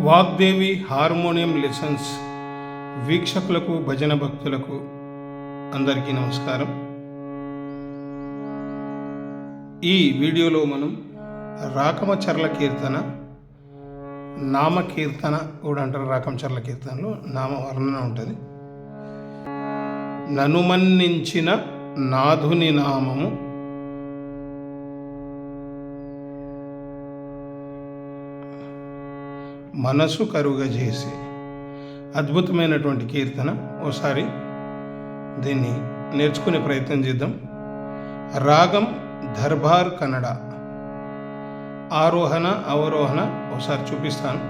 Vagdevi harmonium lessons వీక్షకులకు భజన భక్తులకు అందరికీ నమస్కారం. ఈ వీడియోలో మనం రాకమచర్ల కీర్తన, నామ కీర్తన కూడా అంటారు. రాకమచర్ల కీర్తనలో నామ వర్ణన ఉంటుంది. ననుమన్నించిన నాథుని నామము మనసు కరుగజేసి, అద్భుతమైనటువంటి కీర్తన. ఓసారి దీన్ని నేర్చుకునే ప్రయత్నం చేద్దాం. రాగం దర్బార్ కన్నడ, ఆరోహణ అవరోహణ ఒకసారి చూపిస్తాను.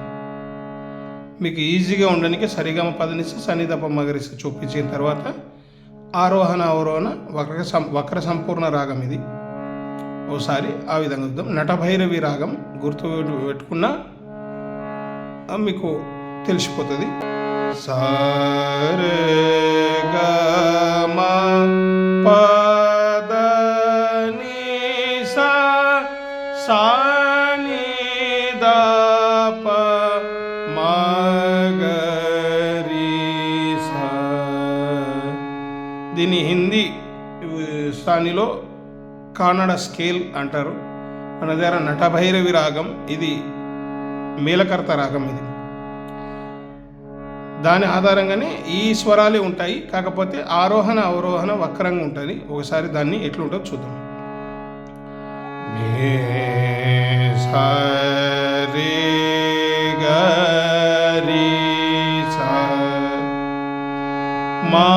మీకు ఈజీగా ఉండడానికి సరిగమ పదనిసి సన్నిధప మగరిసి చూపించిన తర్వాత ఆరోహణ అవరోహణ వక్ర సంపూర్ణ రాగం ఇది. ఒకసారి ఆ విధంగా చూద్దాం. నటభైరవి రాగం గుర్తు పెట్టుకున్న మీకు తెలిసిపోతుంది. సారే గమ పదని సా సాని దప మగరి సా. దీన్ని హిందీ స్థానిలో కన్నడ స్కేల్ అంటారు. మన దగ్గర నటభైరవి రాగం, ఇది మేలకర్త రాగం. ఇది దాని ఆధారంగానే ఈ స్వరాలే ఉంటాయి, కాకపోతే ఆరోహణ అవరోహణ వక్రంగా ఉంటుంది. ఒకసారి దాన్ని ఎట్లుంటుందో చూద్దాం. మా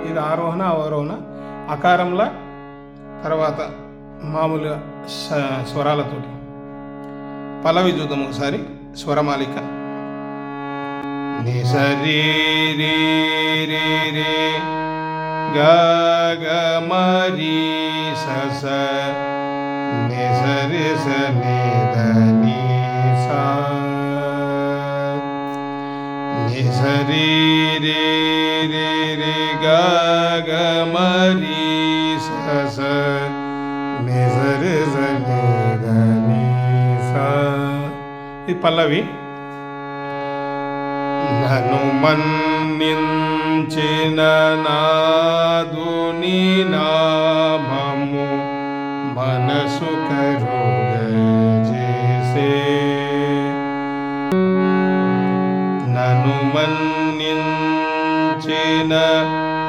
ఇది ఆరోహణ అవరోహణ అకారంలా, తర్వాత మామూలుగా స్వరాలతోటి. పల్లవి చూద్దాం ఒకసారి. స్వరమాలిక. నిసరి రే రే రే గమరి సస నిసరి సని సా నిసరి రే రే రే గమరి సస నిసరి సని సా. ఇది పల్లవి. హనుమన్నించిన నాదుని నామము మనసు కరుగజేసే. ననుమన్నించిన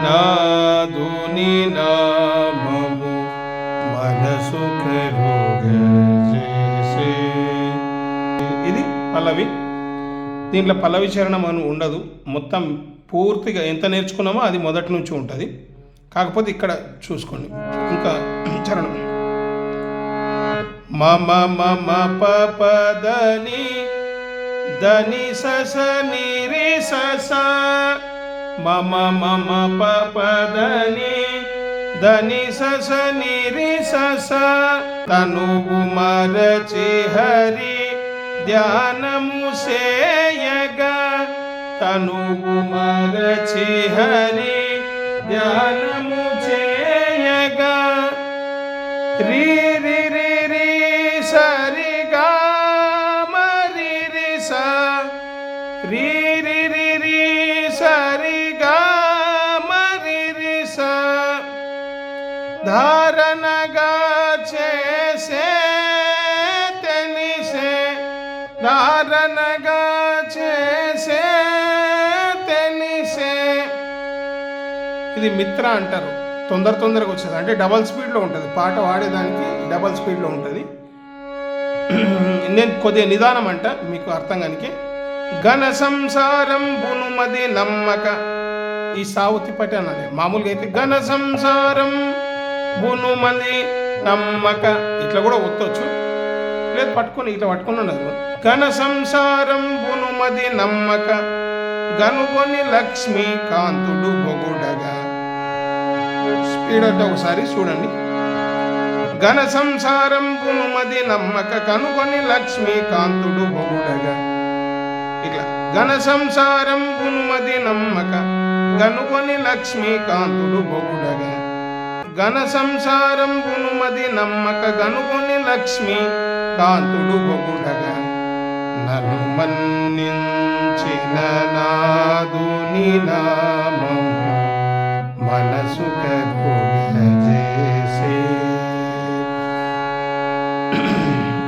నాదుని నామము మనసు కరుగజేసే. ఇది పల్లవి. దీంట్లో పల్లవి చరణం అని ఉండదు. మొత్తం పూర్తిగా ఎంత నేర్చుకున్నామో అది మొదటి నుంచి ఉంటుంది. కాకపోతే ఇక్కడ చూసుకోండి ఇంకా చరణం. మమ మమ పప దని దని సస నిరి సస మమ మమ పప దని దని సస నిరి సస. తనువు మరచి హరి ధ్యానము సేయగా, తనువు మరచి హరి ధ్యానము చేయగా. రీ రి రి రి సరి గా మరి రి సా రీ రి రి రి సరి గా మరి రి సా. ధారణగా చేసే ధారణగా చేసే తెలిసే. ఇది మిత్ర అంటారు. తొందరగా వచ్చేది, అంటే డబల్ స్పీడ్లో ఉంటుంది పాట, వాడేదానికి డబల్ స్పీడ్లో ఉంటుంది. నేను కొద్దిగా నిదానం అంట మీకు అర్థం కానికి. ఘన సంసారం బునుమది నమ్మక, ఈ సావుతి పట్టి అన్నది. మామూలుగా అయితే ఘన సంసారం బునుమది నమ్మక ఇట్లా కూడా ఒత్తొచ్చు, లేదు పట్టుకొని ఇట్లా పట్టుకుని ఉన్నారు. ఘన సంసారం బునుమది నమ్మక గనుగొని లక్ష్మీకాంతుడు బొగుడగా. స్పీడ్ అంటే ఒకసారి చూడండి. ఘన సంసారం బునుమది నమ్మక కనుగొని లక్ష్మీకాంతుడు బొగుడగా. ఇట్లా ఘన సంసారం బునుమది నమ్మక గనుగొని లక్ష్మీకాంతుడు బొగుడగా. ఘన సంసారం బునుమది నమ్మక గనుగొని లక్ష్మీకాంతుడు బొగుడగా. నన్ను మన్నించిన నాదుని నామము మనసు కరుగజేసే.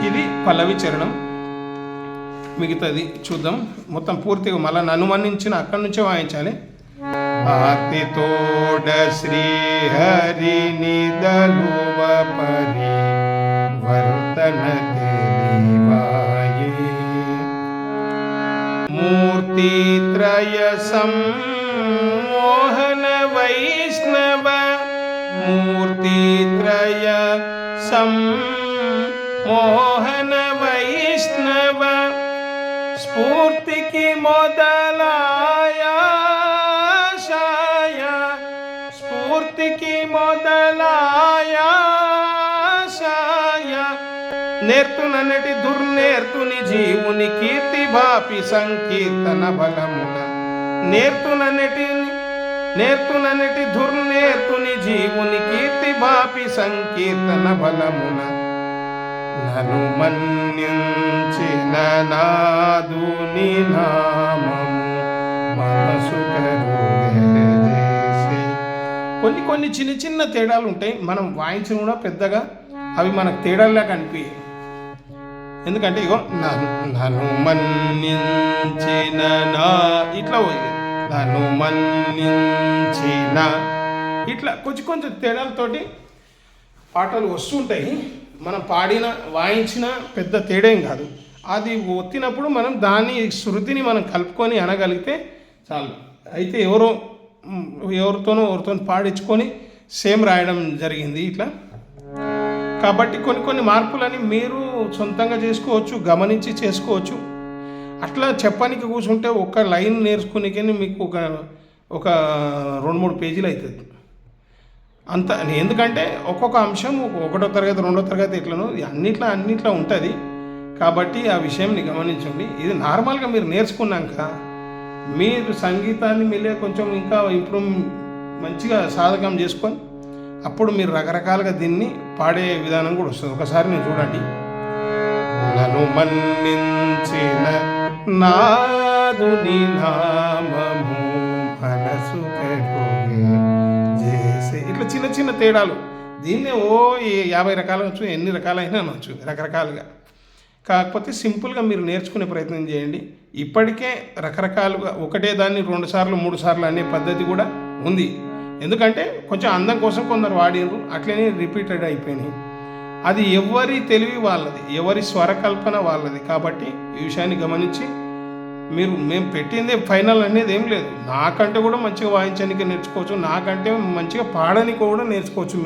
ఇది పల్లవి చరణం. మిగతాది చూద్దాం. మొత్తం పూర్తిగా మళ్ళీ నన్ను మన్నించిన అక్కడి నుంచే వాయించాలి. ఆర్తి తోడ శ్రీహరిని దలువ పరి వర్తన తెలివాయే. మూర్తిత్రయ సమ్మోహన వైష్ణవ, మూర్తిత్రయ సమ్మోహన వైష్ణవ. స్ఫూర్తికి మొదలాయాశాయ, స్ఫూర్తికి మొదలాయాశాయ. నేర్తునటి దుర్నేర్తుని జీవుని కీర్తి బాపి సంకీర్తన బలమున. నేర్తునటి దుర్నేర్తుని జీవుని కీర్తి బాపి సంకీర్తన బలమున. నను మన్నించిన నాదుని నామము మనసు కరుగజేసే. కొన్ని చిన్న తేడాలు ఉంటాయి, మనం వాయించిన కూడా పెద్దగా అవి మనకు తేడాల్లా కనిపించాయి. ఎందుకంటే ఇగో నన్ను మన్నించిన నా ఇట్లా పోయింది, నన్ను మన్నించిన ఇట్లా కొంచెం తేడాలతోటి పాటలు వస్తుంటాయి. మనం పాడిన వాయించిన పెద్ద తేడా ఏం కాదు. అది ఒత్తినప్పుడు మనం దాని శృతిని మనం కలుపుకొని అనగలిగితే చాలు. అయితే ఎవరితోనో పాడించుకొని సేమ్ రాయడం జరిగింది ఇట్లా. కాబట్టి కొన్ని మార్పులని మీరు సొంతంగా చేసుకోవచ్చు, గమనించి చేసుకోవచ్చు. అట్లా చెప్పడానికి కూర్చుంటే ఒక లైన్ నేర్చుకునే మీకు ఒక 2-3 పేజీలు అవుతుంది అంత. ఎందుకంటే ఒక్కొక్క అంశం 1వ తరగతి 2వ తరగతి ఇట్లను అన్నిట్లో ఉంటుంది. కాబట్టి ఆ విషయంని గమనించండి. ఇది నార్మల్గా మీరు నేర్చుకున్నాక మీరు సంగీతాన్ని మీరే కొంచెం ఇంకా ఇంప్రూవ్ మంచిగా సాధకం చేసుకొని అప్పుడు మీరు రకరకాలుగా దీన్ని పాడే విధానం కూడా వస్తుంది. ఒకసారి నేను చూడండి. నన్ను మన్నించిన నాదుని నామము మనసు కరుగజేసే. ఇట్లా చిన్న తేడాలు. దీన్నే 50 రకాలు అనొచ్చు, ఎన్ని రకాలైనా అనొచ్చు, రకరకాలుగా. కాకపోతే సింపుల్గా మీరు నేర్చుకునే ప్రయత్నం చేయండి. ఇప్పటికే రకరకాలుగా ఒకటే దాన్ని 2 సార్లు 3 సార్లు అనే పద్ధతి కూడా ఉంది. ఎందుకంటే కొంచెం అందం కోసం కొందరు వాడినరు, అట్లనే రిపీటెడ్ అయిపోయినాయి. అది ఎవరి తెలివి వాళ్ళది, ఎవరి స్వరకల్పన వాళ్ళది. కాబట్టి ఈ విషయాన్ని గమనించి మేము పెట్టిందే ఫైనల్ అనేది ఏం లేదు. నాకంటే కూడా మంచిగా వాయించడానికి నేర్చుకోవచ్చు, నాకంటే మంచిగా పాడడానికి కూడా నేర్చుకోవచ్చు.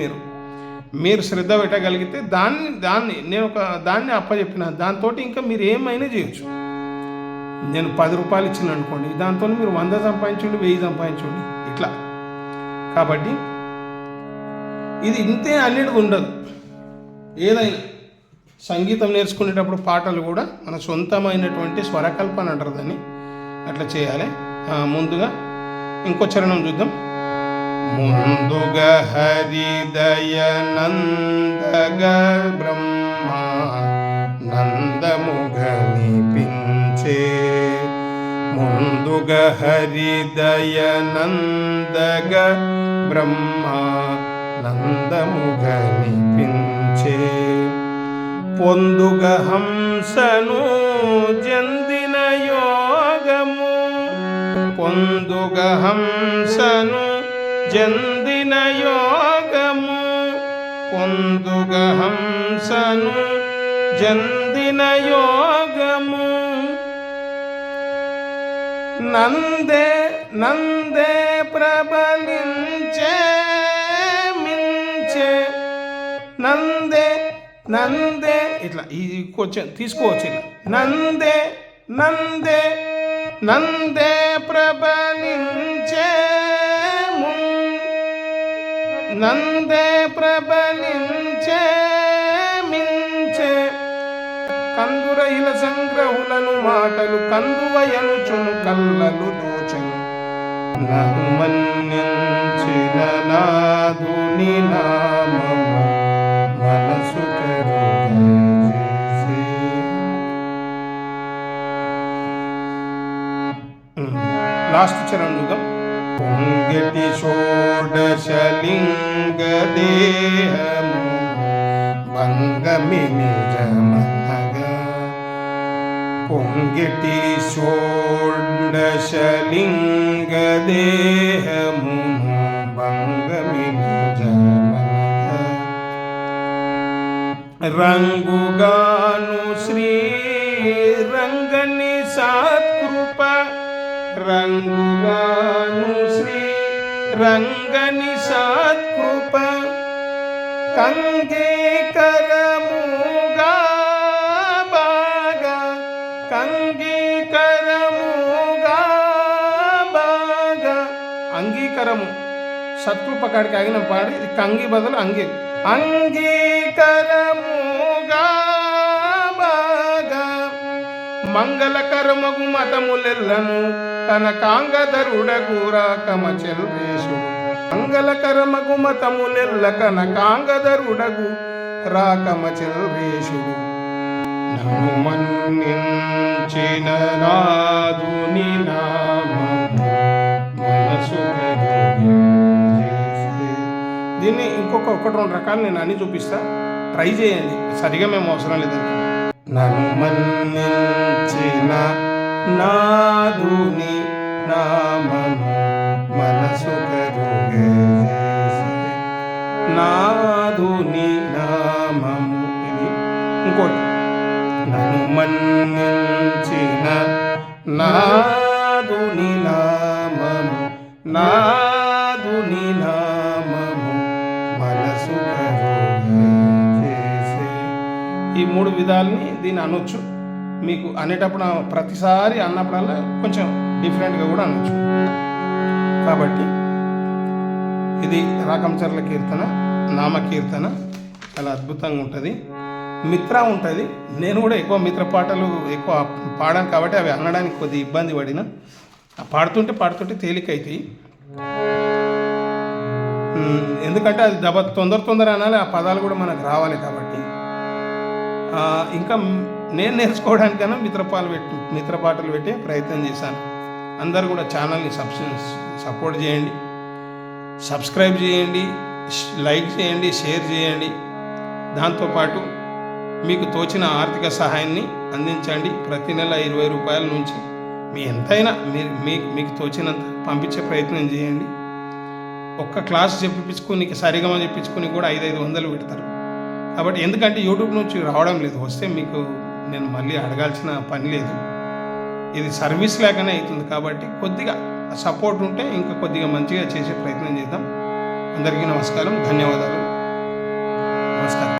మీరు శ్రద్ధ పెట్టగలిగితే దాన్ని నేను దాన్ని అప్పచెప్పిన దాంతో ఇంకా మీరు ఏమైనా చేయొచ్చు. నేను 10 రూపాయలు ఇచ్చిన అనుకోండి, దాంతో మీరు 100 సంపాదించండి, 1000 సంపాదించండి ఇట్లా. కాబట్టి ఇది ఇంతే అనేది ఉండదు. ఏదైనా సంగీతం నేర్చుకునేటప్పుడు పాటలు కూడా మన సొంతమైనటువంటి స్వరకల్పన అంటారు దాన్ని, అట్లా చేయాలి. ముందుగా ఇంకో చరణం చూద్దాం. ముందుగా హరిదయనందగా బ్రహ్మ నందముగనిపించే. ముందుగా హరిదయనందగా బ్రహ్మ నందముగనిపించే. పొందుగ హంసను జందిన యోగము, పొందుగ హంసను జందిన యోగము. పొందుగ హంసను జందిన యోగము నందే నందే ప్రబలించే మించే నందే నందే ఇట్లా ఇది కొంచెం తీసుకోవచ్చు ఇలా నందే నందే నందే ప్రబలించే నందే ప్రబలించే మించే కందురయిల సంగ్రహులను మాటలు కందువయనుచును కల్లలు దోచను నను మన్నించిన నాదుని నామము మనసు కరుగజేసి. లాస్ట్ చరణం చూద్దాం. పొంగటి షోడశలింగ దేహము భంగమి నిజమనగా పొంగటి షోడశలింగ దేహమును భంగమి నిజమనగా రంగుగాను శ్రీ రంగని సత్కృప రంగుగాను శ్రీ రంగని సత్కృప కంగీకరముగా బాగా కంగీకరముగా బాగా అంగీకరము సత్కృప కాడికి ఆగిన పాడి ఇది కంగి బదులు అంగీ అంగీకరముగా బాగా మంగళకరమగు మతములెల్లను కనకాంగధరుడగు రాకమ చెల్వేశుడు మంగళకరమగు మతములెల్ల కనకాంగధరుడగు రాకమ చెల్వేశుడు నన్ను మన్నించిన నాదుని నామము మనసు కరుగజేసి. దీన్ని ఒకటి రెండు రకాలు నేను అన్ని చూపిస్తా, ట్రై చేయండి. సరిగా మేము అవసరం లేదండి. నన్ను మన్నించిన నాదుని నామము మనసు కరుగజేసి. నాదుని నామము ఇది ఇంకోటి. నన్ను మన్నించిన నాదుని నామము నాదుని నామము మనసు కరుగజేసి. ఈ మూడు విధాలని దీన్ని అనొచ్చు. మీకు అనేటప్పుడు ప్రతిసారి అన్నప్పుడల్లా కొంచెం డిఫరెంట్గా కూడా అనొచ్చు. కాబట్టి ఇది రాకంచర్ల కీర్తన, నామకీర్తన చాలా అద్భుతంగా ఉంటుంది. మిత్ర ఉంటుంది. నేను కూడా ఎక్కువ మిత్ర పాటలు ఎక్కువ పాడాను కాబట్టి అవి అనడానికి కొద్ది ఇబ్బంది పడిన. పాడుతుంటే తేలికైతాయి. ఎందుకంటే అది తొందర అనాలి, ఆ పదాలు కూడా మనకు రావాలి. కాబట్టి ఇంకా నేను నేర్చుకోవడానికైనా మిత్ర పాటలు పెట్టే ప్రయత్నం చేశాను. అందరూ కూడా ఛానల్ని సపోర్ట్ చేయండి, సబ్స్క్రైబ్ చేయండి, లైక్ చేయండి, షేర్ చేయండి. దాంతోపాటు మీకు తోచిన ఆర్థిక సహాయాన్ని అందించండి. ప్రతి నెల 20 రూపాయల నుంచి మీ ఎంతైనా మీకు తోచినంత పంపించే ప్రయత్నం చేయండి. ఒక్క క్లాస్ చెప్పించుకుని సరిగమ చెప్పించుకుని కూడా 500 పెడతారు. కాబట్టి ఎందుకంటే యూట్యూబ్ నుంచి రావడం లేదు, వస్తే మీకు నేను మళ్ళీ అడగాల్సిన పని లేదు. ఇది సర్వీస్ లాగానే అవుతుంది. కాబట్టి కొద్దిగా సపోర్ట్ ఉంటే ఇంకా కొద్దిగా మంచిగా చేసే ప్రయత్నం చేద్దాం. అందరికీ నమస్కారం, ధన్యవాదాలు. నమస్కారం.